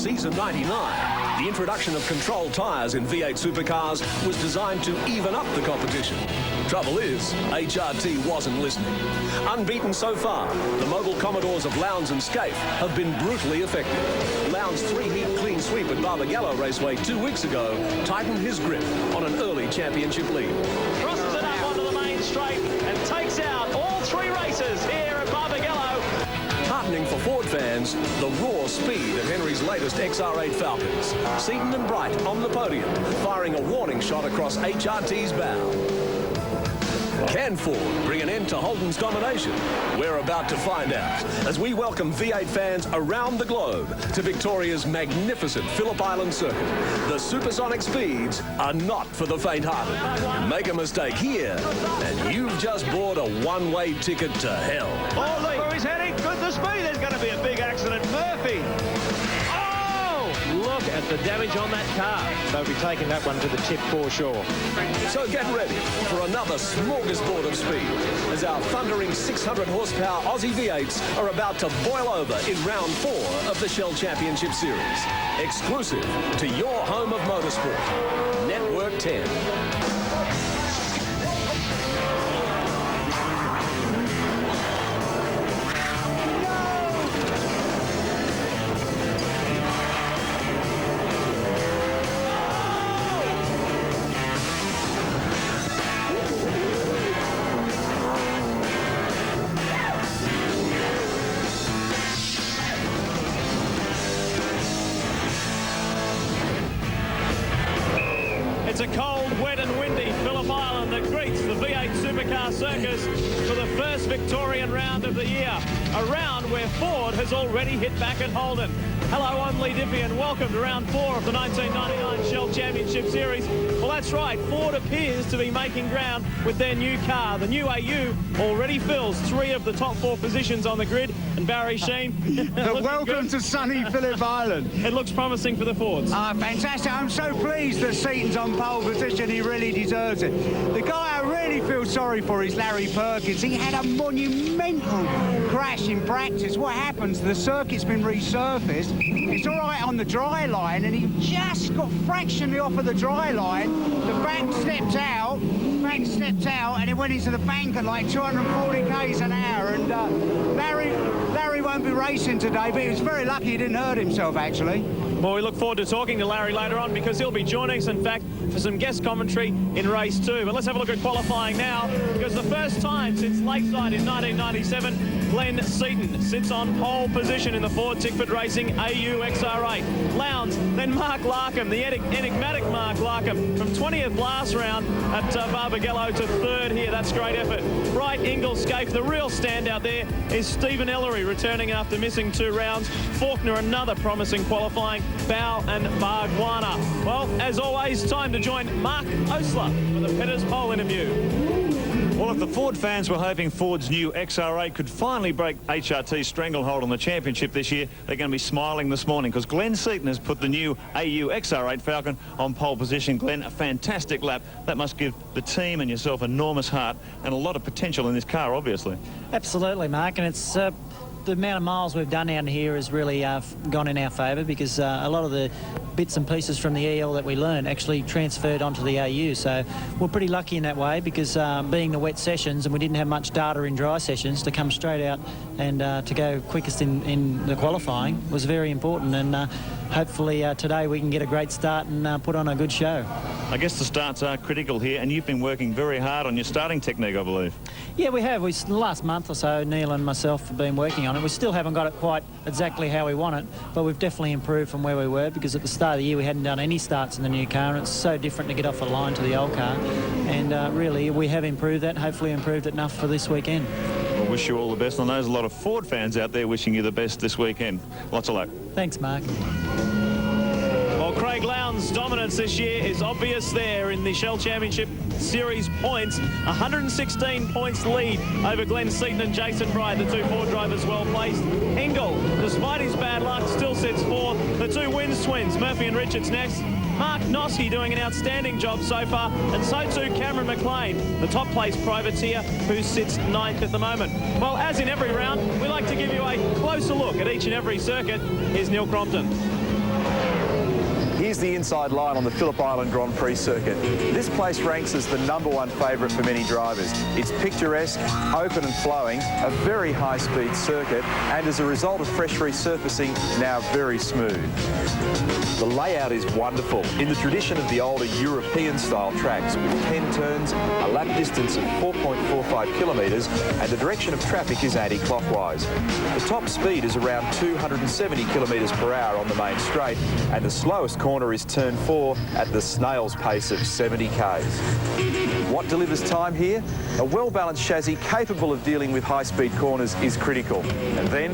season 99, the introduction of control tyres in V8 supercars was designed to even up the competition. Trouble is, HRT wasn't listening. Unbeaten so far, the mobile Commodores of Lowndes and Scaife have been brutally effective. Lowndes' 3-heat clean sweep at Barbagallo Raceway 2 weeks ago tightened his grip on an early championship lead. Crosses it up onto the main straight and takes out all 3 races here at Barbagallo. Heartening for Ford fans, the raw speed of Henry's latest XR8 Falcons. Seaton and Bright on the podium, firing a warning shot across HRT's bow. Can Ford bring an end to Holden's domination? We're about to find out as we welcome V8 fans around the globe to Victoria's magnificent Phillip Island circuit. The supersonic speeds are not for the faint-hearted. You make a mistake here, and you've just bought a one-way ticket to hell. Oh, look where he's heading. Goodness me, there's going to be a big accident. Murphy. Look at the damage on that car. They'll be taking that one to the tip for sure. So get ready for another smorgasbord of speed as our thundering 600 horsepower Aussie V8s are about to boil over in round 4 of the Shell Championship Series. Exclusive to your home of motorsport, Network 10. It's a cold, wet and windy Phillip Island that greets the V8 Supercar Circus for the first Victorian round of the year. A round where Ford has already hit back at Holden. Hello, I'm Lee Diffie and welcome to round 4 of the 1999 Shell Championship Series. Well, that's right, Ford appears to be making ground with their new car. The new AU already fills 3 of the top 4 positions on the grid. And Barry Sheen, welcome to sunny Phillip Island. It looks promising for the Fords. Fantastic. I'm so pleased that Seaton's on pole position. He really deserves it. The guy I really feel sorry for is Larry Perkins. He had a monumental crash in practice. What happens? The circuit's been resurfaced. It's all right on the dry line, and he just got fractionally off of the dry line. The back stepped out, and it went into the bank at like 240 k's an hour. And Larry won't be racing today, but he was very lucky he didn't hurt himself, actually. Well, we look forward to talking to Larry later on because he'll be joining us, in fact, for some guest commentary in race 2. But let's have a look at qualifying now, because the first time since Lakeside in 1997, Glenn Seaton sits on pole position in the Ford Tickford Racing AU XR8. Lowndes, then Mark Larkham, the enigmatic Mark Larkham, from 20th last round at Barbagallo to 3rd here. That's great effort. Bright, Ingle, Scaife, the real standout there is Stephen Ellery, returning after missing 2 rounds. Faulkner, another promising qualifying. Bow and Bargwana. Well, as always, time to join Mark Osler for the Petters Pole interview. Well, if the Ford fans were hoping Ford's new XR8 could finally break HRT's stranglehold on the championship this year, they're going to be smiling this morning because Glenn Seaton has put the new AU XR8 Falcon on pole position. Glenn, a fantastic lap. That must give the team and yourself enormous heart and a lot of potential in this car, obviously. Absolutely, Mark, and it's the amount of miles we've done out here has really gone in our favour because a lot of the bits and pieces from the EL that we learned actually transferred onto the AU. So we're pretty lucky in that way because being the wet sessions and we didn't have much data in dry sessions, to come straight out and to go quickest in the qualifying was very important. And hopefully today we can get a great start and put on a good show. I guess the starts are critical here, and you've been working very hard on your starting technique, I believe. Yeah, we have. The last month or so, Neil and myself have been working on it. We still haven't got it quite exactly how we want it, but we've definitely improved from where we were because at the start of the year we hadn't done any starts in the new car, and it's so different to get off the line to the old car. And really, we have improved that, hopefully improved it enough for this weekend. Well, wish you all the best. I know there's a lot of Ford fans out there wishing you the best this weekend. Lots of luck. Thanks, Mark. Craig Lowndes' dominance this year is obvious there in the Shell Championship Series points. 116 points lead over Glenn Seaton and Jason Bright, the 2 Ford drivers well placed. Engel, despite his bad luck, still sits 4th. The 2 Wins twins, Murphy and Richards next. Mark Noske doing an outstanding job so far, and so too Cameron McLean, the top place privateer who sits 9th at the moment. Well, as in every round, we like to give you a closer look at each and every circuit. Here's Neil Crompton. Here's the inside line on the Phillip Island Grand Prix circuit. This place ranks as the #1 favourite for many drivers. It's picturesque, open and flowing, a very high-speed circuit, and as a result of fresh resurfacing, now very smooth. The layout is wonderful, in the tradition of the older European-style tracks, with 10 turns, a lap distance of 4.45 kilometres, and the direction of traffic is anti-clockwise. The top speed is around 270 kilometres per hour on the main straight, and the slowest corner is turn 4 at the snail's pace of 70 k's. What delivers time here? A well-balanced chassis capable of dealing with high-speed corners is critical. And then,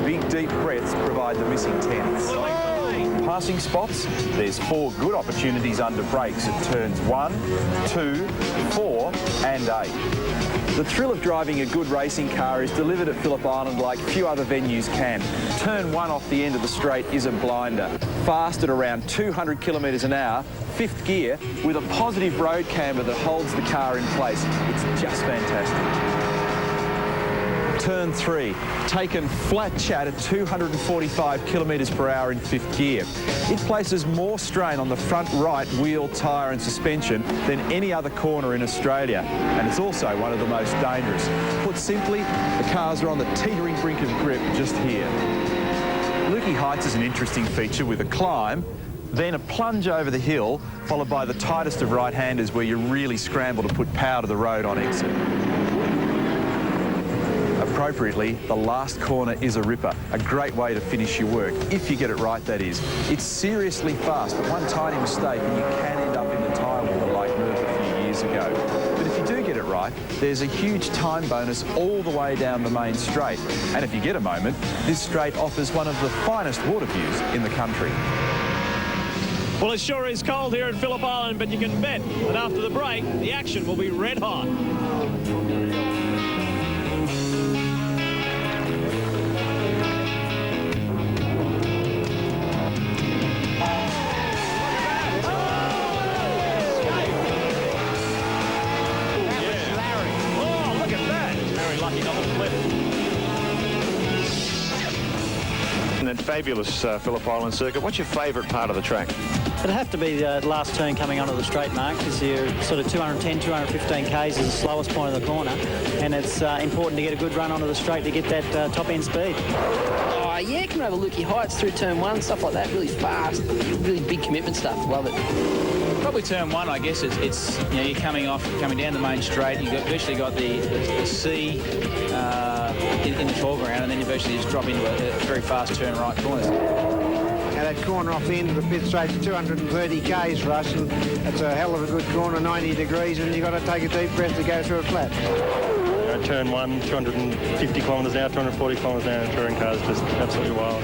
big deep breaths provide the missing tenths. Passing spots, there's 4 good opportunities under brakes at turns 1, 2, 4 and 8. The thrill of driving a good racing car is delivered at Phillip Island like few other venues can. Turn 1 off the end of the straight is a blinder. Fast at around 200 kilometres an hour, 5th gear, with a positive road camber that holds the car in place. It's just fantastic. Turn 3, taken flat chat at 245 kilometres per hour in 5th gear. It places more strain on the front right wheel, tyre and suspension than any other corner in Australia, and it's also one of the most dangerous. Put simply, the cars are on the teetering brink of grip just here. Lukey Heights is an interesting feature with a climb, then a plunge over the hill, followed by the tightest of right-handers where you really scramble to put power to the road on exit. Appropriately, the last corner is a ripper, a great way to finish your work, if you get it right, that is. It's seriously fast, but one tiny mistake and you can end up in the tyre wall like Merv a few years ago. But if you do get it right, there's a huge time bonus all the way down the main straight. And if you get a moment, this straight offers one of the finest water views in the country. Well, it sure is cold here at Phillip Island, but you can bet that after the break, the action will be red hot. That fabulous Phillip Island circuit. What's your favourite part of the track? It'd have to be the last turn coming onto the straight, Mark, because you're sort of 210, 215 k's is the slowest point of the corner, and it's important to get a good run onto the straight to get that top end speed. Oh, yeah, coming over Lukey Heights through turn 1, stuff like that, really fast, really big commitment stuff, love it. Probably turn 1, I guess. It's you know, you're coming down the main straight. You've virtually got the sea in the foreground, and then you virtually just drop into a very fast turn right corner. Now that corner off the end of the pit straight is 230 k's for us, and it's a hell of a good corner, 90 degrees, and you've got to take a deep breath to go through a flat. Turn 1, 250 kilometres an hour, 240 kilometres an hour, touring cars, just absolutely wild.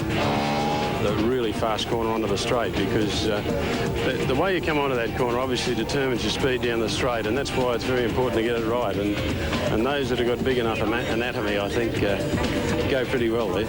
The really fast corner onto the straight, because the way you come onto that corner obviously determines your speed down the straight, and that's why it's very important to get it right. And those that have got big enough anatomy, I think, go pretty well there.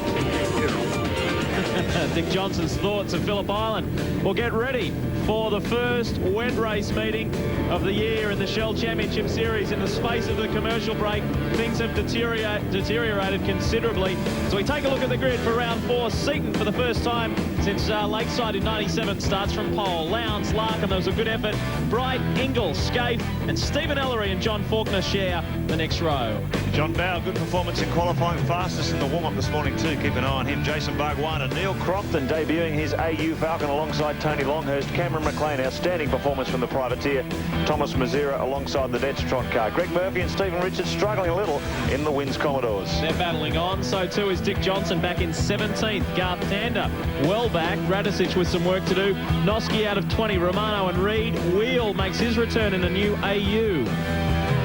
Dick Johnson's thoughts of Phillip Island. Well, get ready for the first wet race meeting of the year in the Shell Championship Series. In the space of the commercial break, things have deteriorated considerably. So we take a look at the grid for round 4. Seaton, for the first time since Lakeside in '97, starts from pole. Lowndes, Larkham, there was a good effort. Bright, Ingle, Scaife, and Stephen Ellery and John Faulkner share the next row. John Bowe, good performance in qualifying, fastest in the warm-up this morning too. Keep an eye on him. Jason Bargwanna, Neil Crofton debuting his AU Falcon alongside Tony Longhurst. Cameron McLean, outstanding performance from the privateer. Thomas Mazira alongside the Detstrot car. Greg Murphy and Stephen Richards struggling a little in the Winds Commodores. They're battling on. So too is Dick Johnson back in 17th. Garth Tander well back. Radicic with some work to do. Noski out of 20. Romano and Reed. Wheel makes his return in the new AU.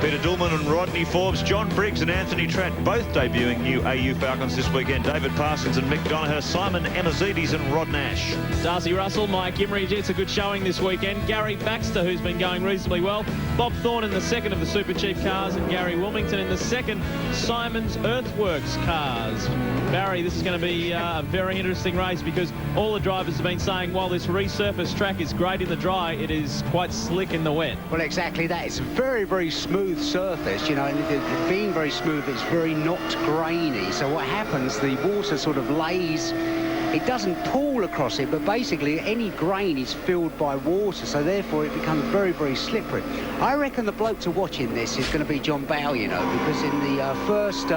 Peter Dillman and Rodney Forbes, John Briggs and Anthony Tratt both debuting new AU Falcons this weekend. David Parsons and Mick Donoher, Simon Emazidis and Rod Nash. Darcy Russell, Mike Imrie, it's a good showing this weekend. Gary Baxter, who's been going reasonably well. Bob Thorne in the second of the Super Chief cars, and Gary Wilmington in the second Simon's Earthworks cars. Barry, this is going to be a very interesting race, because all the drivers have been saying while this resurfaced track is great in the dry, it is quite slick in the wet. Well, exactly that. It's a very, very smooth surface, you know, and being very smooth, it's very not grainy. So what happens, the water sort of lays it doesn't pool across it, but basically any grain is filled by water, so therefore it becomes very, very slippery. I reckon the bloke to watch in this is going to be John Bowe, you know, because in the first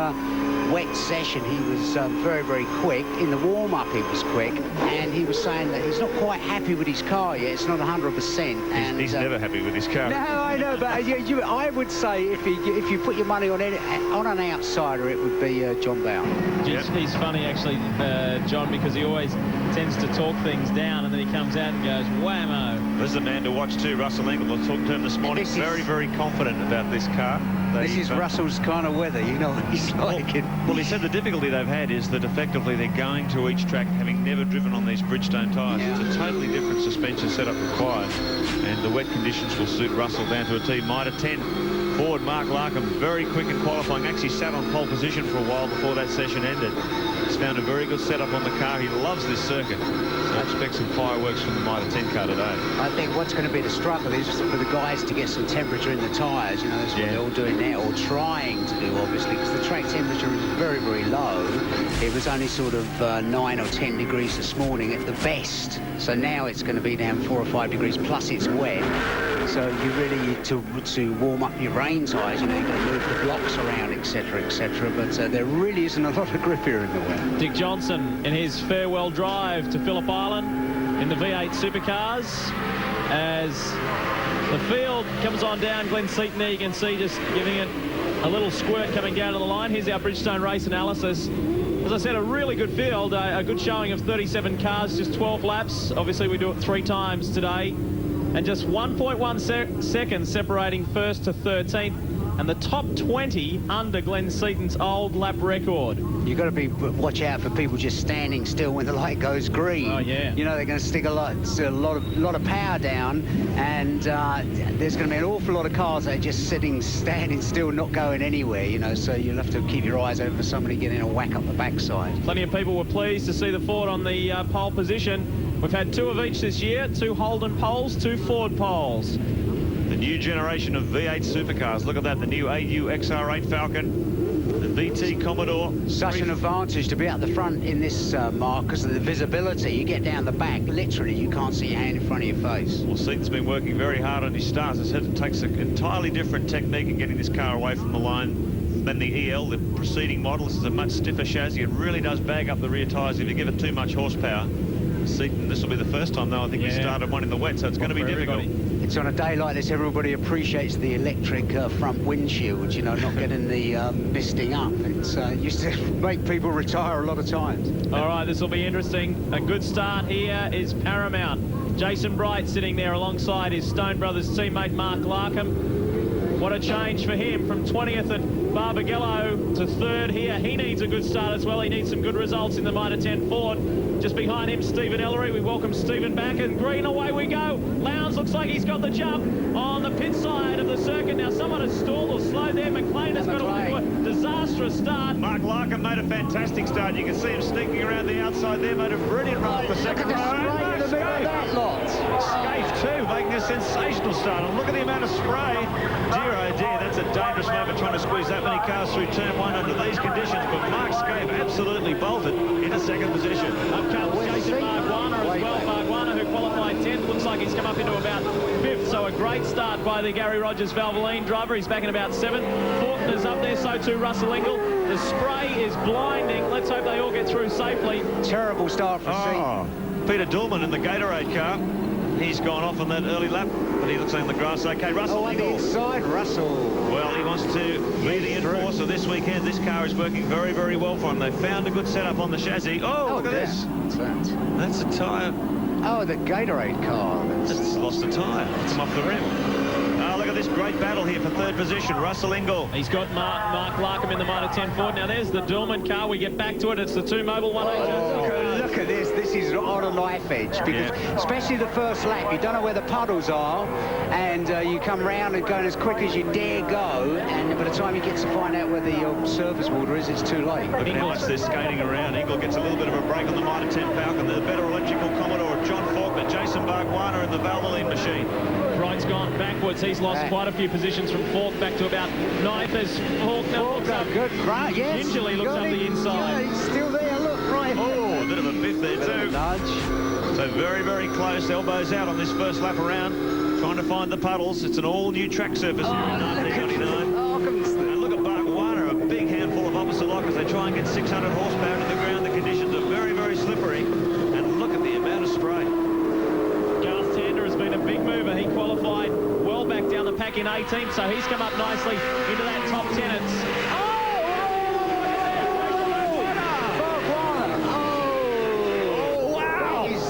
wet session he was very, very quick. In the warm-up he was quick, and he was saying that he's not quite happy with his car yet. It's not 100%. And He's never happy with his car. no, I know, but I would say if you put your money on an outsider, it would be John Bowe. He's funny, actually, John, because he always tends to talk things down, and then he comes out and goes, whammo. This is a man to watch too, Russell Engel. I talked to him this morning. Very, very confident about this car. This is Russell's kind of weather, you know what he's like. Well, he said the difficulty they've had is that effectively they're going to each track having never driven on these Bridgestone tyres. Yeah. It's a totally different suspension setup required, and the wet conditions will suit Russell down to a T. Mitre 10. Forward, Mark Larkham, very quick in qualifying. Actually sat on pole position for a while before that session ended. He's found a very good setup on the car. He loves this circuit. So I expect some fireworks from the Mitre 10 car today. I think what's going to be the struggle is for the guys to get some temperature in the tyres. You know, that's what they're all doing now, or trying to do, obviously, because the track temperature is very, very low. It was only sort of 9 or 10 degrees this morning at the best. So now it's going to be down 4 or 5 degrees, plus it's wet. So you really need to warm up your rain tyres, you know, you've got to move the blocks around, etc., etc. But there really isn't a lot of grip here in the wet. Dick Johnson in his farewell drive to Phillip Island in the V8 Supercars. As the field comes on down, Glenn Seaton there, you can see just giving it a little squirt coming down to the line. Here's our Bridgestone race analysis. As I said, a really good field, a good showing of 37 cars, just 12 laps. Obviously, we do it 3 times today. And just 1.1 seconds separating first to 13th, and the top 20 under Glenn Seaton's old lap record. You've got to watch out for people just standing still when the light goes green. Oh, yeah. You know, they're going to stick a lot of power down, and there's going to be an awful lot of cars that are just standing still, not going anywhere, you know, so you'll have to keep your eyes open for somebody getting a whack up the backside. Plenty of people were pleased to see the Ford on the pole position. We've had 2 of each this year, 2 Holden poles, 2 Ford poles. The new generation of V8 supercars. Look at that, the new AU XR8 Falcon, the VT Commodore. Such an advantage to be at the front in this, Mark, because of the visibility. You get down the back, literally, you can't see your hand in front of your face. Well, Seaton's been working very hard on his stars. As I said, it takes an entirely different technique in getting this car away from the line than the EL, the preceding model. This is a much stiffer chassis. It really does bag up the rear tyres if you give it too much horsepower. Seaton, this will be the first time, though, I think we started one in the wet, so it's going to be difficult. It's on a day like this, everybody appreciates the electric front windshield, you know, not getting the misting up. It's used to make people retire a lot of times. All right, this will be interesting. A good start here is paramount. Jason Bright sitting there alongside his Stone Brothers teammate Mark Larkham. What a change for him from 20th at Barbagallo to 3rd here. He needs a good start as well. He needs some good results in the Mitre 10 Ford. Just behind him, Stephen Ellery. We welcome Stephen back, and green, away we go. Lowndes looks like he's got the jump on the pit side of the circuit. Now someone has stalled or slowed there. McLean has got a disastrous start. Mark Larkham made a fantastic start. You can see him sneaking around the outside there. Made a brilliant run up the second row. That lot. Scaife too, making a sensational start. And look at the amount of spray. Dear, oh dear, that's a dangerous moment trying to squeeze that many cars through turn 1 under these conditions. But Mark Scaife absolutely bolted into 2nd position. Up comes Jason Bargwanna as well. Bargwanna, who qualified 10th, looks like he's come up into about 5th. So a great start by the Gary Rogers Valvoline driver. He's back in about 7th. Faulkner's up there, so too Russell Engel. The spray is blinding. Let's hope they all get through safely. Terrible start for Seaton. Peter Dorman in the Gatorade car. He's gone off on that early lap, but he looks like on the grass. Okay, Russell on the inside, Russell. Well, he wants to be the enforcer this weekend. This car is working very, very well for him. They found a good setup on the chassis. Oh, look at this. What's that? That's a tyre. Oh, the Gatorade car. It's lost a tyre. It's come off the rim. Look at this great battle here for 3rd position. Russell Engel. He's got Mark Larkham in the Mitre 10 Ford. Now there's the Dorman car. We get back to it. It's the 2 Mobil 180. Look at this. This is on a knife edge, because especially the first lap, you don't know where the puddles are, and you come round and going as quick as you dare go, and by the time you get to find out where the surface water is, it's too late. Look at how much they're skating around. Engel gets a little bit of a break on the Mitre 10 Falcon. The better electrical Commodore of John Faulkner, Jason Bargwanna in the Valvoline machine. Wright's gone backwards. He's lost quite a few positions from 4th back to about 9th as Faulkner looks up. Good run, yes. Gingerly looks up the inside. Yeah, he's still there, look, right. Oh, a bit of a biff there too. nudge. So very, very close. Elbows out on this first lap around, trying to find the puddles. It's an all-new track surface here in 1999. And look at Bargwanna, a big handful of opposite lock as they try and get 600 horsepower to the ground. The conditions are very, very slippery. And look at the amount of spray. Garth Tander has been a big mover. He qualified well back down the pack in 18th, so he's come up nicely into that top 10. It's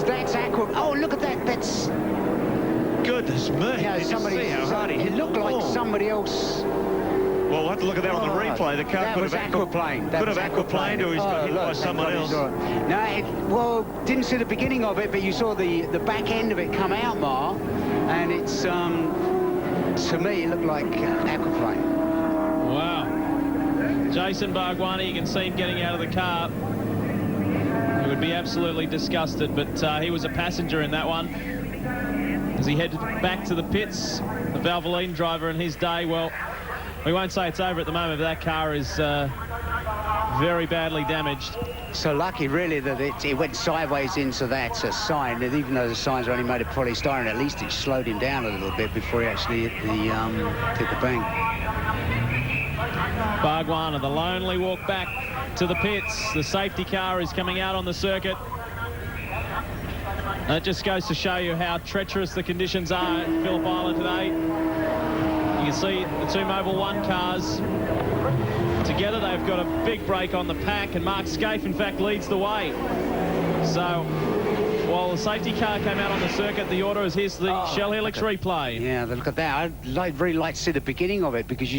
That's aqua. Oh, look at that. That's... Goodness me. Yeah, Did you somebody, see how hard he hit it looked the like ball? somebody else. Well, we'll have to look at that on the replay. The car that could was have aquaplane. could have aquaplaned, or he's got hit by someone else. No, well, didn't see the beginning of it, but you saw the back end of it come out, Mar, and it's to me it looked like aquaplane. wow. Jason Bargwanna, you can see him getting out of the car. He would be absolutely disgusted, but he was a passenger in that one. As he headed back to the pits, the Valvoline driver in his day, well, we won't say it's over at the moment, but that car is very badly damaged. So lucky, really, that it went sideways into that sign, and even though the signs are only made of polystyrene, at least it slowed him down a little bit before he actually hit the bank. Bargwanna, the lonely walk back to the pits. The safety car is coming out on the circuit. That just goes to show you how treacherous the conditions are at Phillip Island today. You can see the two Mobil 1 cars together. They've got a big break on the pack, and Mark Scaife, in fact, leads the way. So while the safety car came out on the circuit, the order is here's the Shell Helix replay. Yeah, look at that. I'd really like to see the beginning of it, because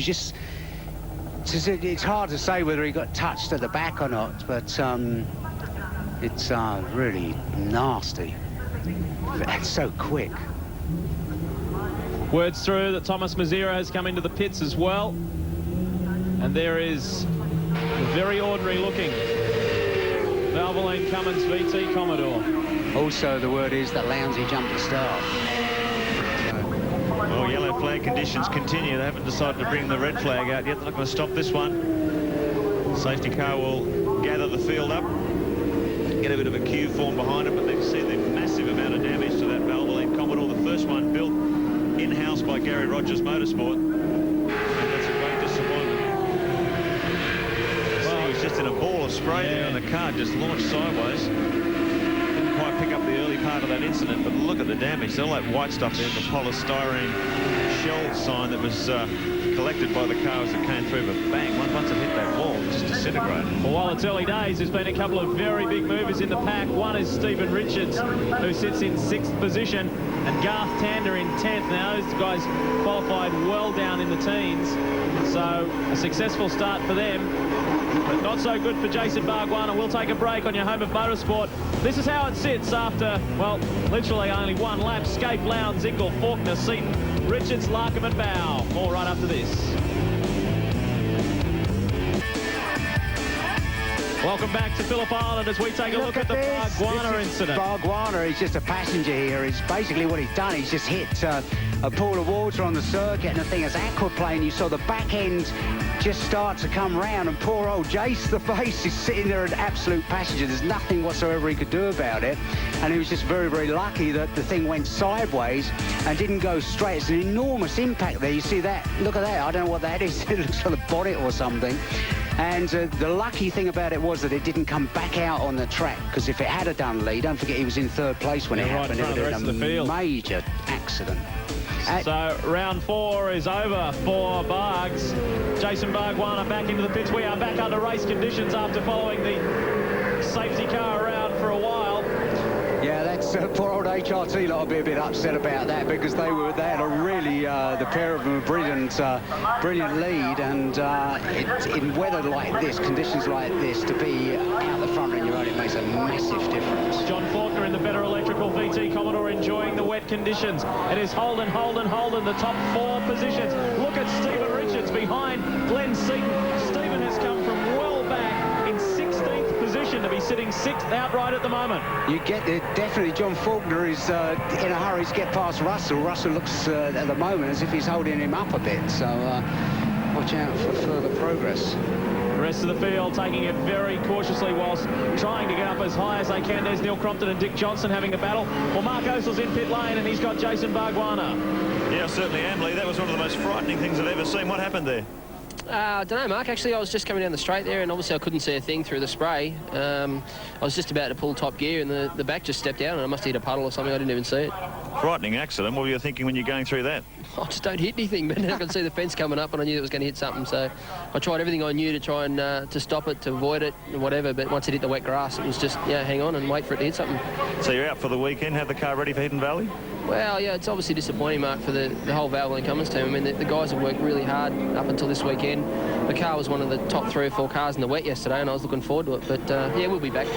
it's hard to say whether he got touched at the back or not, but it's really nasty. It's so quick. Words through that Thomas Mazzira has come into the pits as well. And there is a very ordinary looking Valvoline Cummins VT Commodore. Also, the word is that Lowndesy jumped the start. Well, yellow flag conditions continue. They haven't decided to bring the red flag out yet. They're not going to stop this one. Safety car will gather the field up, get a bit of a queue formed behind it, but they can see the massive amount of damage to that Valvoline Commodore, the first one built in-house by Gary Rogers Motorsport. And that's a great disappointment. Well, he was just in a ball of spray there, and the car just launched sideways. Didn't quite pick up the early part of that incident, but look at the damage. All that white stuff there, the polystyrene shell sign that was collected by the car as it came through, but bang, once it hit that wall, it just disintegrated. Well, while it's early days, there's been a couple of very big movers in the pack. One is Stephen Richards, who sits in 6th position, and Garth Tander in 10th. Now, those guys qualified well down in the teens, so a successful start for them, but not so good for Jason Bargwanna. We'll take a break on your home of motorsport. This is how it sits after, well, literally only one lap. Scaife, Lowndes, Ingle, Faulkner, Seaton, Richards, Larkham and Bow. All right after this. Welcome back to Phillip Island as we take a look at the Bargwanna incident. Bargwanna is just a passenger here. It's basically what he's done. He's just hit a pool of water on the circuit, and the thing is, aquaplane, you saw the back end just start to come round, and poor old Jace, the face, is sitting there an absolute passenger. There's nothing whatsoever he could do about it, and he was just very, very lucky that the thing went sideways and didn't go straight. It's an enormous impact there. You see that? Look at that. I don't know what that is. It looks like a bonnet or something. And the lucky thing about it was that it didn't come back out on the track, because if it had done, Lee, don't forget he was in 3rd place when it happened. It would have been a major accident. So round 4 is over for Bargs. Jason Bargwanna back into the pits. We are back under race conditions after following the safety car around for a while. Yeah, that's poor old HRT lot will be a bit upset about that, because they had a really the pair of them a brilliant lead, and in weather like this, conditions like this, to be out the front on your own, it makes a massive difference. John Faulkner in the better electrical VT Commodore enjoying the wet conditions. It is Holden, the top 4 positions. Look at Stephen Richards behind Glenn Seaton. Stephen has come from well back in 16th position to be sitting 6th outright at the moment. You get it, definitely. John Faulkner is in a hurry to get past Russell. Russell looks at the moment as if he's holding him up a bit, so watch out for further progress. The rest of the field taking it very cautiously whilst trying to get up as high as they can. There's Neil Crompton and Dick Johnson having a battle. Well, Mark Osel's in pit lane, and he's got Jason Bargwanna. Yeah, certainly, Amley. That was one of the most frightening things I've ever seen. What happened there? I don't know, Mark. Actually, I was just coming down the straight there, and obviously I couldn't see a thing through the spray. I was just about to pull top gear, and the back just stepped out, and I must have hit a puddle or something. I didn't even see it. Frightening accident. What were you thinking when you're going through that? I just don't hit anything, but I could see the fence coming up, and I knew it was going to hit something. So I tried everything I knew to try and to stop it, to avoid it, and whatever. But once it hit the wet grass, it was just, hang on and wait for it to hit something. So you're out for the weekend. Have the car ready for Hidden Valley? Well, yeah, it's obviously disappointing, Mark, for the whole Valvoline Cummins team. I mean, the guys have worked really hard up until this weekend. The car was one of the top 3 or 4 cars in the wet yesterday, and I was looking forward to it. But, yeah, we'll be back.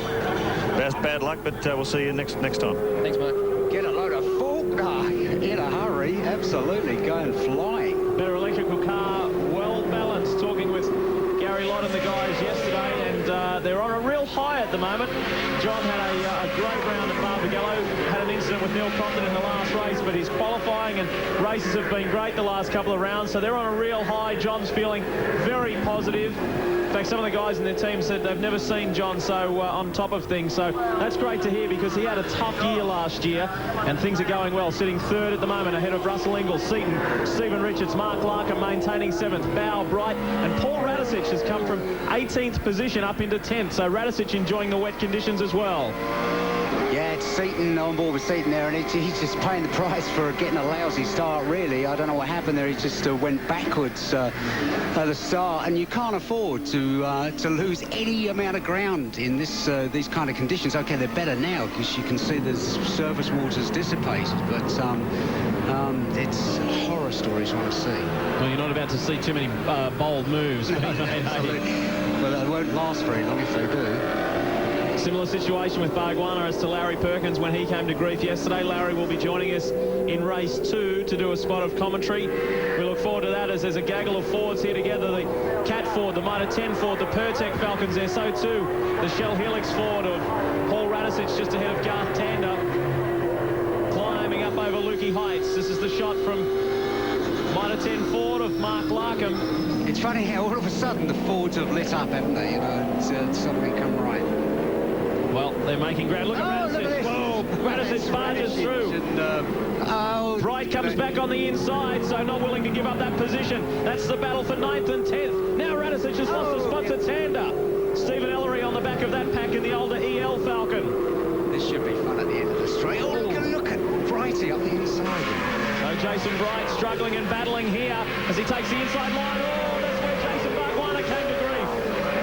That's bad luck, but we'll see you next time. Thanks, Mark. Get a load of Faulkner in a hurry. Absolutely going flying. Better electrical car, well balanced. Talking with Gary Lott and the guys yesterday, and they're on a real high at the moment. John had a great round at Barbagallo. Had an incident with Neil Crompton in the last race, but his qualifying and races have been great the last couple of rounds, so they're on a real high. John's feeling very positive. In fact, some of the guys in their team said they've never seen John so on top of things. So that's great to hear, because he had a tough year last year, and things are going well. Sitting 3rd at the moment ahead of Russell Ingles, Seaton, Stephen Richards, Mark Larkham maintaining 7th, Bow, Bright, and Paul Radicic has come from 18th position up into 10th. So Radicic enjoying the wet conditions as well. Yeah, it's Seaton on board with Seaton there, and he's just paying the price for getting a lousy start, really. I don't know what happened there. He just went backwards at the start, and you can't afford to lose any amount of ground in these kind of conditions. Okay, they're better now because you can see the surface water's dissipated, but it's horror stories you want to see. Well, you're not about to see too many bold moves. Absolutely. Well, they won't last very long if they do. Similar situation with Bargwanna as to Larry Perkins when he came to grief yesterday. Larry will be joining us in race 2 to do a spot of commentary. We look forward to that, as there's a gaggle of Fords here together. The Cat Ford, the Mitre 10 Ford, the Pertec Falcons there. So too the Shell Helix Ford of Paul Radicic just ahead of Garth Tander. Climbing up over Lukey Heights. This is the shot from Mitre 10 Ford of Mark Larkham. It's funny how all of a sudden the Fords have lit up, haven't they? You know, it's suddenly come right. Well, they're making ground. Look at Radicic. Whoa, Radicic barges through. And, Bright comes back on the inside, so not willing to give up that position. That's the battle for 9th and 10th. Now Radicic has lost a spot to Tander. Stephen Ellery on the back of that pack in the older EL Falcon. This should be fun at the end of the straight. Oh, look at Brighty up the inside. So Jason Bright struggling and battling here as he takes the inside line. Oh, that's where Jason Bargwanna came to grief.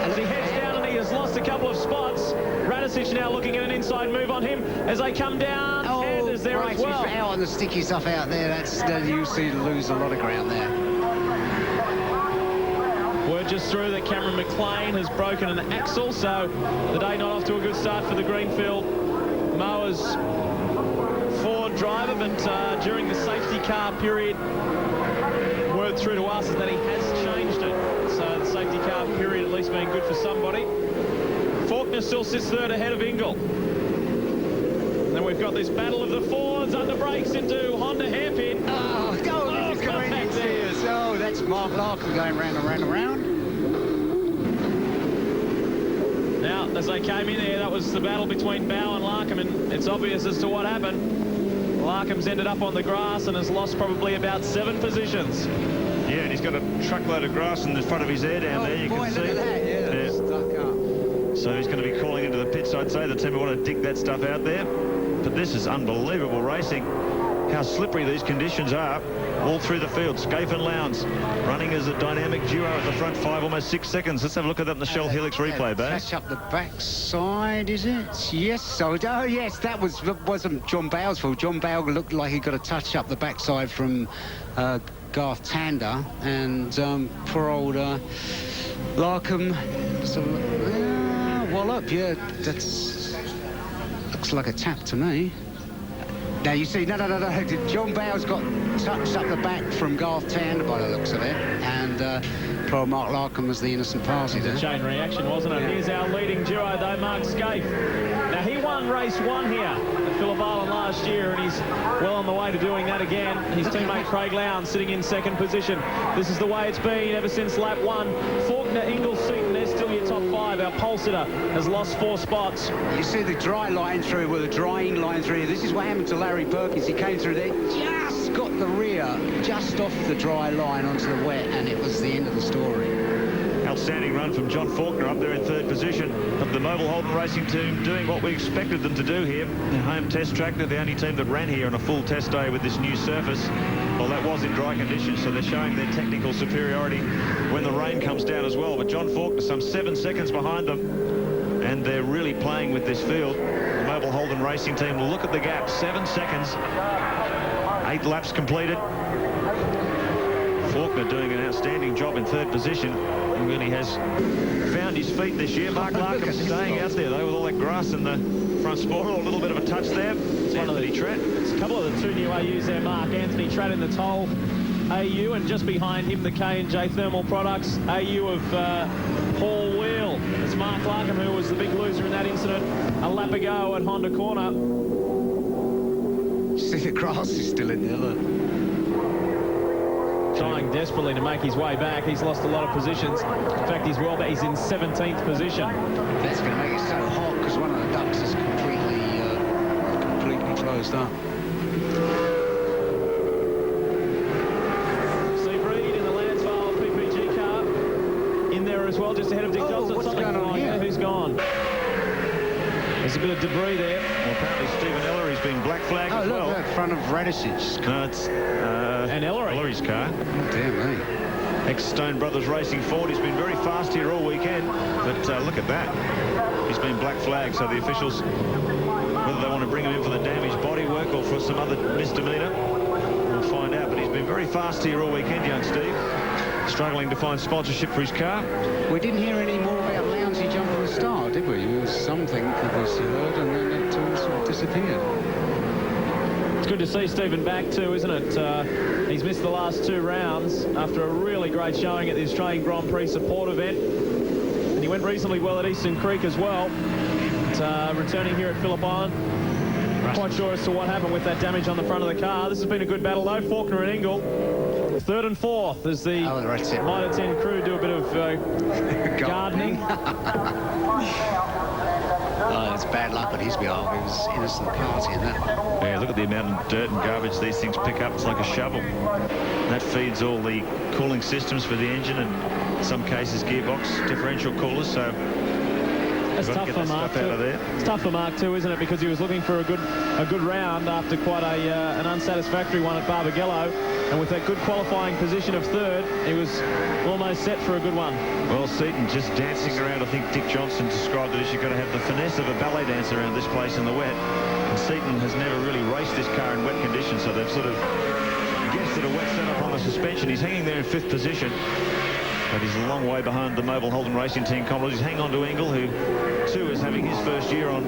As he heads down and he has lost a couple of spots. Radicic now looking at an inside move on him as they come down. Tander's there as well. Out on the sticky stuff out there. That's you see lose a lot of ground there. Word just through that Cameron McLean has broken an axle, so the day not off to a good start for the Greenfield Mowers Ford driver, but during the safety car period, word through to us is that he has changed it. So the safety car period at least being good for somebody. Faulkner still sits 3rd ahead of Ingle. Then we've got this battle of the Fords under brakes into Honda hairpin. Oh, contact there. So that's Mark Larkham going round and round and round. Now, as they came in there, that was the battle between Bow and Larkham, and it's obvious as to what happened. Larkham's ended up on the grass and has lost probably about 7 positions. Yeah, and he's got a truckload of grass in the front of his hair down there. You can see. Look at that. Yeah, stuck up. So he's going to be calling into the pits, I'd say. The team will want to dig that stuff out there. But this is unbelievable racing. How slippery these conditions are all through the field. Scaife and Lowndes running as a dynamic duo at the front 5, almost 6 seconds. Let's have a look at that in the Shell Helix replay, Baz. Touch up the backside, is it? Yes. So, oh, yes, that wasn't John Bow's fault. John Bow looked like he got a touch up the backside from Garth Tander, and poor old Larkham. So, wallop, yeah, that's looks like a tap to me. Now you see, no. John Bow's got touched up the back from Garth Tander by the looks of it, and poor Mark Larkham was the innocent party there. Chain reaction, wasn't it? Yeah. Here's our leading duo, though, Mark Scaife. Now he won race 1 here at Phillip Island last year, and he's well on the way to doing that again. His teammate Craig Lowndes sitting in 2nd position. This is the way it's been ever since lap 1. Faulkner, Ingle, Seaton, drive. Our pole sitter has lost 4 spots. You see the dry line through, well, the drying line through. This is what happened to Larry Perkins. He came through there, just got the rear just off the dry line onto the wet, and it was the end of the story. Outstanding run from John Faulkner up there in 3rd position. Of the Mobile Holden Racing team doing what we expected them to do here. The home test track, they're the only team that ran here on a full test day with this new surface. Well, that was in dry conditions, so they're showing their technical superiority when the rain comes down as well. But John Faulkner some 7 seconds behind them, and they're really playing with this field. The Mobile Holden Racing team, look at the gap, 7 seconds, 8 laps completed. Faulkner doing an outstanding job in 3rd position. He really has found his feet this year. Mark Larkham staying out there, though, with all that grass in the front spoil. A little bit of a touch there. It's Anthony Tratt. It's a couple of the 2 new AUs there, Mark. Anthony Tratt in the Toll AU, and just behind him, the K&J Thermal Products AU of Paul Wheel. It's Mark Larkham, who was the big loser in that incident a lap ago at Honda Corner. See, the grass is still in there, look. Trying desperately to make his way back. He's lost a lot of positions. In fact, he's in 17th position. That's going to make it so hot because one of the ducts is completely closed up. Steve Reed in the Lansvale PPG car in there as well, just ahead of Dick Johnson. What's going on here? Who's gone? There's a bit of debris there. Well, apparently Stephen Ellery's been black flagged as well. Look, front of Radisic's car. No, it's and Ellery's car. Oh, dear me. Ex-Stone Brothers Racing Ford. He's been very fast here all weekend, but look at that. He's been black flagged, so the officials, whether they want to bring him in for the damaged bodywork or for some other misdemeanor, we'll find out. But he's been very fast here all weekend, young Steve. Struggling to find sponsorship for his car. We didn't hear any more about Lounsey jumping the start, did we? It was something that was heard, and then it sort of disappeared. It's good to see Stephen back too, isn't it? He's missed the last 2 rounds after a really great showing at the Australian Grand Prix support event. And he went reasonably well at Eastern Creek as well. But, returning here at Phillip Island, quite sure as to what happened with that damage on the front of the car. This has been a good battle though. Faulkner and Ingle. 3rd and 4th as the Mitre 10 crew do a bit of gardening. Oh, it's bad luck on his behalf. He was innocent party in that. Yeah, look at the amount of dirt and garbage these things pick up. It's like a shovel. That feeds all the cooling systems for the engine and, in some cases, gearbox differential coolers. So It's tough for Mark too. It's tough for Mark too, isn't it? Because he was looking for a good round after quite an unsatisfactory one at Barbagallo, and with that good qualifying position of 3rd, he was almost set for a good one. Well, Seaton just dancing around. I think Dick Johnson described it as you've got to have the finesse of a ballet dancer around this place in the wet. And Seaton has never really raced this car in wet conditions, so they've sort of guessed at a wet setup on the suspension. He's hanging there in 5th position. But he's a long way behind the Mobile Holden Racing Team Commodores. He's hanging on to Ingle, who too is having his first year on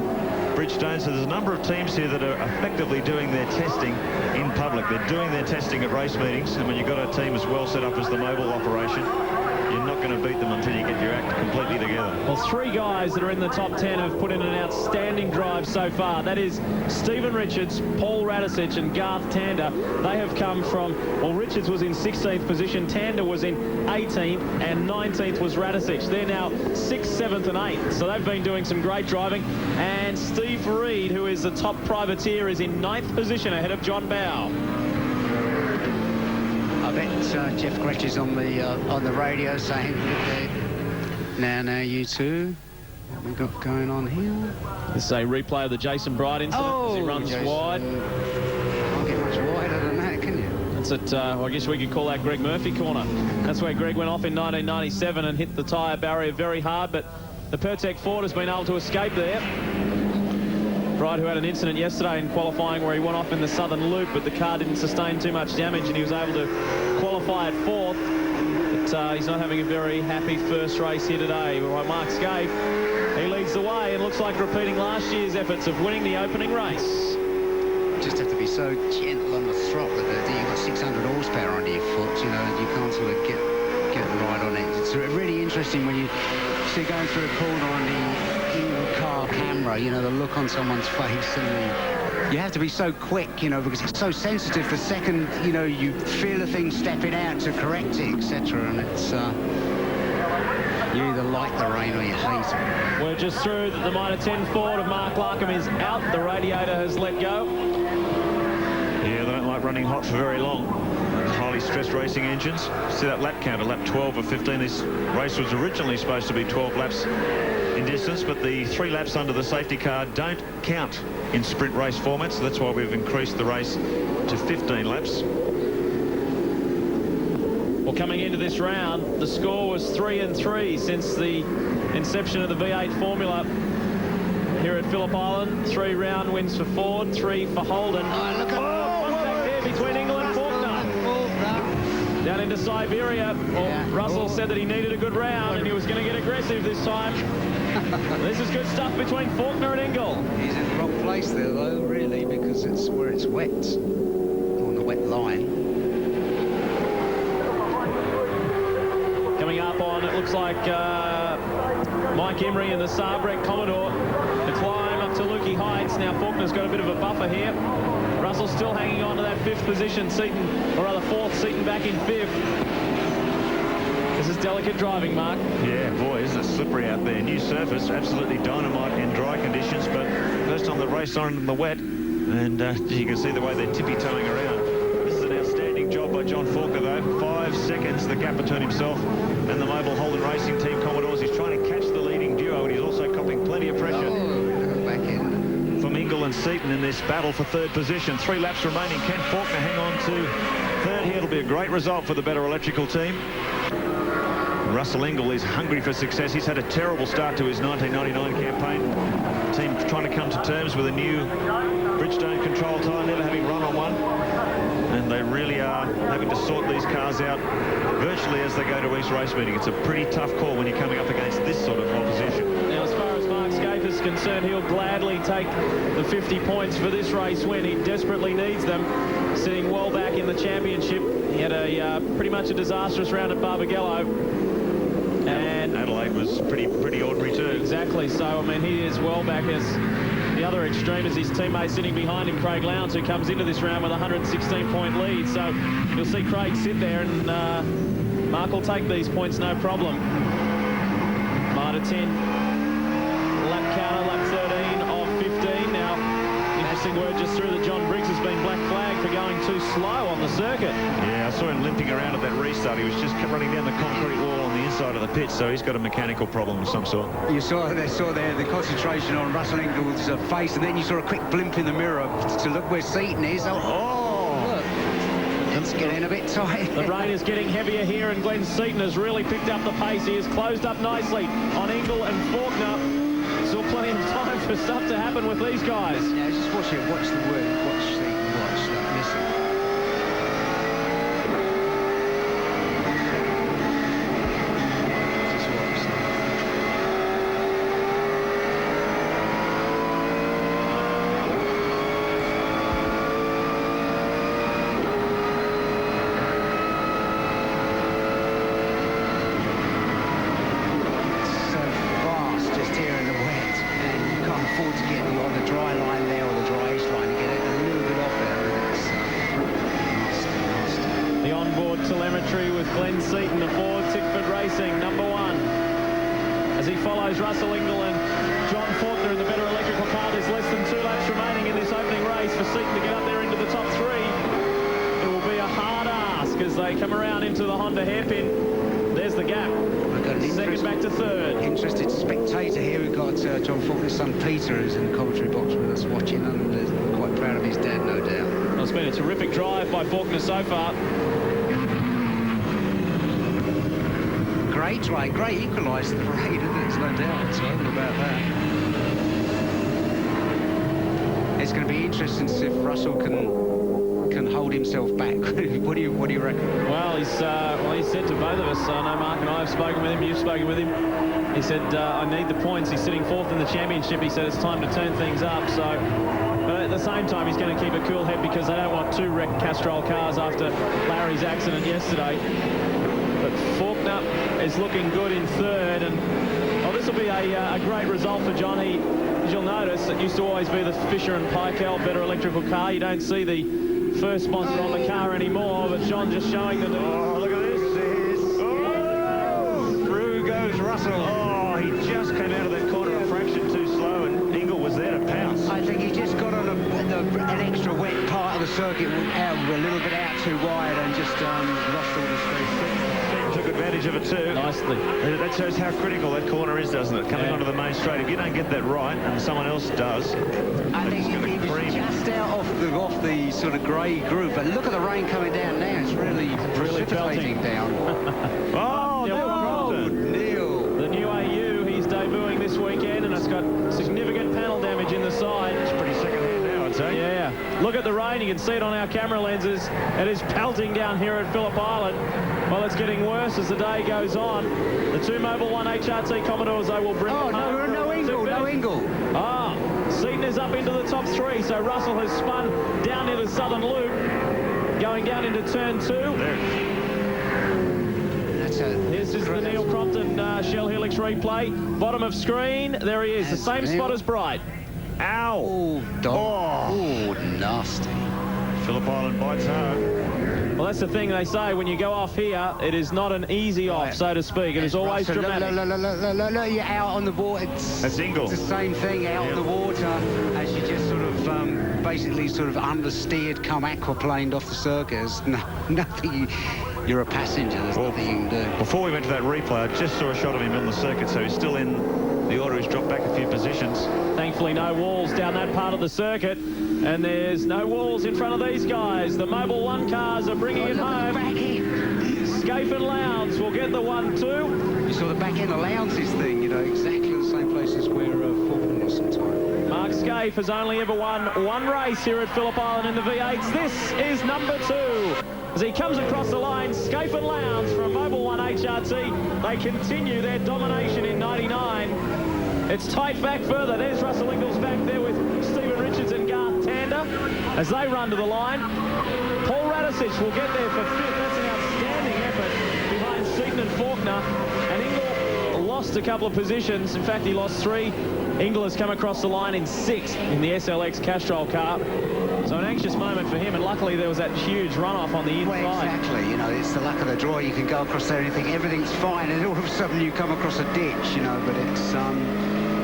Bridgestone. So there's a number of teams here that are effectively doing their testing in public. They're doing their testing at race meetings. And when you've got a team as well set up as the Mobile operation, you're not going to beat them until you get your act completely together. Well, 3 guys that are in the top 10 have put in an outstanding drive so far. That is Stephen Richards, Paul Radisic and Garth Tander. They have come from, well, Richards was in 16th position, Tander was in 18th, and 19th was Radisic. They're now 6th, 7th and 8th. So they've been doing some great driving. And Steve Reed, who is the top privateer, is in 9th position ahead of John Bowe. I bet Jeff Gretsch is on the radio saying, now you two, what we got going on here? This is a replay of the Jason Bright incident as he runs wide. Can't get much wider than that, can you? That's at, well, I guess we could call that Greg Murphy corner. That's where Greg went off in 1997 and hit the tyre barrier very hard, but the Pertec Ford has been able to escape there. Bright, who had an incident yesterday in qualifying where he went off in the southern loop, but the car didn't sustain too much damage and he was able to qualify at 4th. But he's not having a very happy first race here today. Mark Scaife, he leads the way and looks like repeating last year's efforts of winning the opening race. Just have to be so gentle on the throttle that you've got 600 horsepower under your foot, you know, you can't sort of get right on it. It's really interesting when you see going through a corner on the in-car camera, you know, the look on someone's face, and you have to be so quick, you know, because it's so sensitive. The second, you know, you feel a thing stepping out to correct it, etc., and it's You either like the rain or you hate it. We're just through the minor 10 Ford of Mark Larkham is out. The radiator has let go. Yeah, they don't like running hot for very long. Highly stressed racing engines. See that lap counter, lap 12 of 15. This race was originally supposed to be 12 laps in distance, but the 3 laps under the safety car don't count in sprint race formats. So that's why we've increased the race to 15 laps. Well, coming into this round, the score was 3-3 since the inception of the V8 formula here at Phillip Island. 3 round wins for Ford, 3 for Holden. Contact there between England and Faulkner. Down into Siberia. Well, Russell said that he needed a good round and he was going to get aggressive this time. This is good stuff between Faulkner and Ingle. He's in the wrong place there, though, really, because it's where it's wet, on the wet line. Coming up on, it looks like Mike Emery and the Sabrek Commodore. The climb up to Lukey Heights. Now Faulkner's got a bit of a buffer here. Russell's still hanging on to that 5th position. Seaton, or rather 4th, Seaton back in 5th. This is delicate driving, Mark. Yeah, boy, isn't it slippery out there. New surface, absolutely dynamite in dry conditions, but first on the race on in the wet, and you can see the way they're tippy-toeing around. This is an outstanding job by John Faulkner, though. 5 seconds, the gap between himself and the Mobile Holden Racing Team Commodores. He's trying to catch the leading duo, and he's also copping plenty of pressure from Ingle and Seaton in this battle for 3rd position. 3 laps remaining. Can Faulkner hang on to 3rd here? It'll be a great result for the Better Electrical team. Russell Ingle is hungry for success. He's had a terrible start to his 1999 campaign. The team trying to come to terms with a new Bridgestone control tyre, never having run on one. And they really are having to sort these cars out virtually as they go to each race meeting. It's a pretty tough call when you're coming up against this sort of opposition. Now, as far as Mark Scaife is concerned, he'll gladly take the 50 points for this race win. He desperately needs them. Sitting well back in the championship. He had a pretty much a disastrous round at Barbagallo. And Adelaide was pretty ordinary too. Exactly. So, I mean, he is well back. As the other extreme is his teammate sitting behind him, Craig Lowndes, who comes into this round with a 116-point lead. So you'll see Craig sit there, and Mark will take these points no problem. Marta 10, lap counter, lap 13 of 15. Now, interesting word just through that John Briggs has been black flagged for going too slow on the circuit. Yeah, I saw him limping around at that restart. He was just kept running down the concrete wall on the inside of the pit, so he's got a mechanical problem of some sort. You saw there the concentration on Russell Ingle's face, and then you saw a quick blimp in the mirror to look where Seaton is. Oh, look. It's getting a bit tight. The rain is getting heavier here, and Glenn Seaton has really picked up the pace. He has closed up nicely on Ingle and Faulkner. Still plenty of time for stuff to happen with these guys. Yeah, just watch it. Watch the word. Watch Seaton. Watch that. Listen. Russell Ingle and John Faulkner in the Better Electrical car. There's less than 2 laps remaining in this opening race for Seaton to get up there into the top 3. It will be a hard ask as they come around into the Honda hairpin. There's the gap. Second back to 3rd. Interested spectator here. We've got John Faulkner's son Peter, who's in the commentary box with us watching, and quite proud of his dad, no doubt. Well, it's been a terrific drive by Faulkner so far. Great try, great equaliser the parade, there's no doubt about that. It's going to be interesting to see if Russell can hold himself back. What do you reckon? Well, he said to both of us, I know Mark and I have spoken with him, you've spoken with him. He said, I need the points. He's sitting 4th in the championship. He said it's time to turn things up. So, but at the same time, he's going to keep a cool head because they don't want 2 wrecked Castrol cars after Larry's accident yesterday. But Faulkner is looking good in 3rd, and this will be a great result for John. As you'll notice, it used to always be the Fisher and Paykel Better Electrical car. You don't see the first sponsor on the car anymore, but John just showing them. Oh, look at this. Oh, through goes Russell. Russell. Oh, he just came out of that corner a fraction too slow, and Ingle was there to pounce. I think he just got on an extra wet part of the circuit, a little bit out too wide, and just lost all the speed. Took advantage of it too. Nicely. That shows how critical that corner is, doesn't it? Coming onto the main straight. If you don't get that right, and someone else does, I think he was just out off the sort of grey groove. But look at the rain coming down now. It's really precipitating down. Oh, Neil. The new AU, he's debuting this weekend, and it's got significant panel damage in the side. It's pretty second-hand now, I'd say. Yeah. Look at the rain. You can see it on our camera lenses. It is pelting down here at Phillip Island. Well, it's getting worse as the day goes on. The two Mobil 1 HRT Commodores, they will bring them home. No Ingle. Ah, Seaton is up into the top 3, so Russell has spun down near the southern loop, going down into turn 2. This is the Neil Crompton Shell Helix replay. Bottom of screen, there he is, the same spot as Bright. Ow! Oh, dog. Oh, nasty. Phillip Island bites hard. Well, that's the thing they say, when you go off here, it is not an easy off, so to speak. It is always dramatic. Look, you're out on the water. That's Ingle. It's the same thing, out on the water, as you just sort of basically sort of understeered, come aquaplaned off the circuit. There's nothing. You're a passenger. There's nothing you can do. Before we went to that replay, I just saw a shot of him on the circuit, so he's still in the order. He's dropped back a few positions. Thankfully, no walls down that part of the circuit. And there's no walls in front of these guys. The Mobil 1 cars are bringing it home. Scaife and Lowndes will get the 1-2. You saw the back end of Lowndes' thing, exactly the same place as where Fulton was sometime. Mark Scaife has only ever won one race here at Phillip Island in the V8s. This is number 2. As he comes across the line, Scaife and Lowndes from Mobil 1 HRT. They continue their domination in 99. It's tight back further. There's Russell Ingles back there with Stephen Richards and Garth Tander as they run to the line. Paul Radisich will get there for 5th. That's an outstanding effort behind Seaton and Faulkner. And Ingle lost a couple of positions. In fact, he lost 3. Ingle has come across the line in 6th in the SLX Castrol car. So an anxious moment for him, and luckily there was that huge runoff on the inside. Well, exactly, it's the luck of the draw. You can go across there and you think everything's fine, and all of a sudden you come across a ditch, but it's...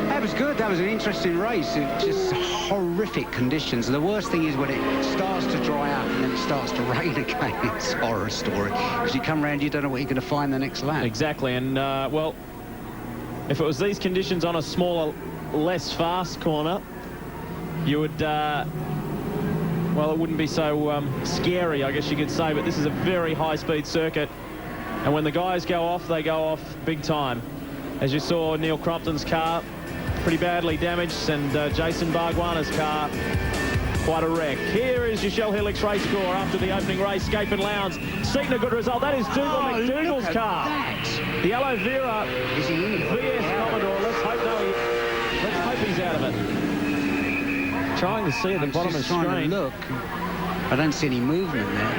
That was good. That was an interesting race. It just horrific conditions. And the worst thing is when it starts to dry up and then it starts to rain again. It's a horror story. Because you come around, you don't know what you're going to find the next lap. Exactly. And, well, if it was these conditions on a smaller, less fast corner, you would... well, it wouldn't be so scary, I guess you could say. But this is a very high-speed circuit. And when the guys go off, they go off big time. As you saw, Neil Crompton's car pretty badly damaged, and Jason Bargwanna's car quite a wreck. Here is your Shell Helix race score after the opening race. Scaife and Lowndes. Seaton a good result. That is Dougal McDougall's car. The Aloe Vera VS Commodore. Let's hope he's out of it. Trying to see at the bottom of the screen. Look, I don't see any movement there.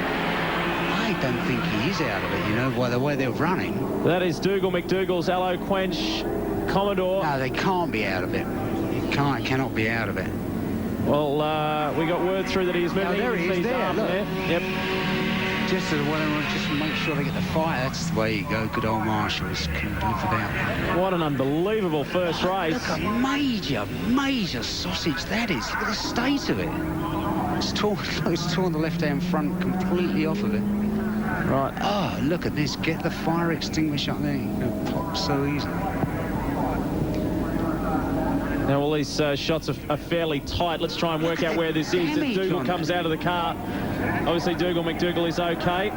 I don't think he is out of it, by the way they're running. That is Dougal McDougall's Aloe Quench Commodore. No, they can't be out of it. Cannot be out of it. Well, we got word through that he is moving. Oh, there he is, there, look. Yep. Just to make sure they get the fire. That's the way you go. Good old Marshalls. Couldn't live without that. What an unbelievable first race. Look, a major sausage that is. Look at the state of it. It's torn the left-hand front completely off of it. Right. Oh, look at this. Get the fire extinguisher up there. It'll pop so easily. Now, all these shots are fairly tight. Let's try and work out where this is. As Dougal comes out of the car. Obviously, Dougal McDougall is okay.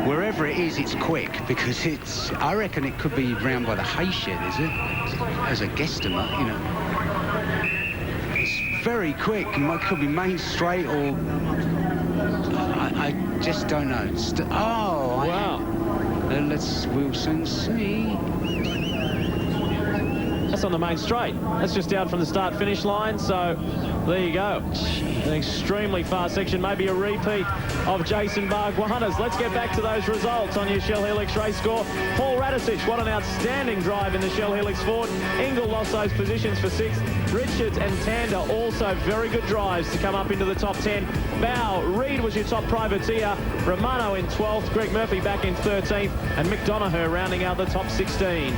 Wherever it is, it's quick, because I reckon it could be round by the hay shed, is it? As a guesstimate, It's very quick. It could be main straight or... I just don't know. Wow. We'll soon see. That's on the main straight. That's just out from the start-finish line, so there you go. An extremely fast section, maybe a repeat of Jason Bargwanna's. Let's get back to those results on your Shell Helix race score. Paul Radisich, what an outstanding drive in the Shell Helix Ford. Ingle lost those positions for 6th. Richards and Tander also very good drives to come up into the top 10. Bow, Reed was your top privateer. Romano in 12th, Greg Murphy back in 13th, and Mick Donoghue rounding out the top 16.